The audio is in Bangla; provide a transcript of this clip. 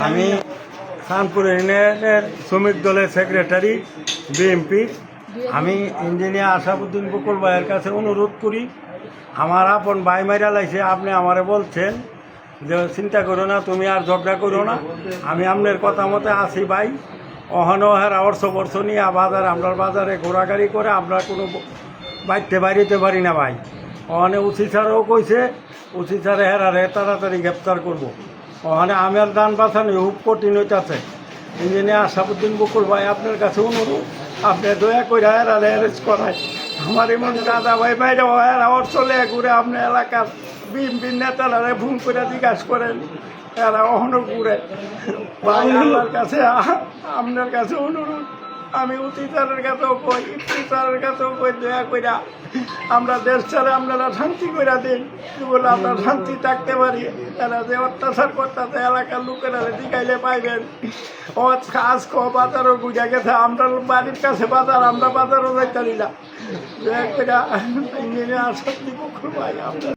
আমি খানপুর ইউনিয়নের শ্রমিক দলের সেক্রেটারি বিএমপি। আমি ইঞ্জিনিয়ার আশাফুদ্দিন বকুল ভাইয়ের কাছে অনুরোধ করি, আমার আপন ভাই মাইরা লাইছে, আপনি আমারে বলছেন যে চিন্তা করো না, তুমি আর ঝগড়া করো না, আমি আপনার কথা মতে আসি ভাই। অহনো হেরা অর্থ নিয়ে বাজার আমরা বাজারে ঘোরাঘুরি করে আমরা কোনো বাইতে পারি না ভাই। ওখানে উচি স্যারও কইছে, উচি স্যারে হেরারে তাড়াতাড়ি গ্রেপ্তার করবো। ওখানে আমার দান বাঁচানো খুব কঠিন হইতেছে। ইঞ্জিনিয়ার আশাফুদ্দিন বকুল ভাই আপনার কাছে অনুরোধ, আপনি দয়া করে হেরারে অ্যারেস্ট করায়। আমার এমন দাদা ভাই বাইরে হেরা ওর চলে ঘুরে আপনার এলাকার বিএনপি নেতারা ফোন করে জিজ্ঞাসা করেন, এরা অহনো ঘুরে। ভাই আপনার কাছে আপনার কাছে অনুরোধ, আমি অতিচারের কাছেও কই, ইফতিচারের কাছেও কই, দয়া কইরা আমরা দেশ ছাড়া আপনারা শান্তি কইরা দিন, বলে আমরা শান্তি থাকতে পারি। এরা যে অত্যাচার করতেছে এলাকার লোকেরা দিকাইলে পাইবেন। ও কাজ বাজারও বুঝা গেছে, আমরা বাড়ির কাছে বাজার, আমরা বাজারও যাইতে না। দয়া কইরা ইঞ্জিনিয়ার সত্যি ভাই আমরা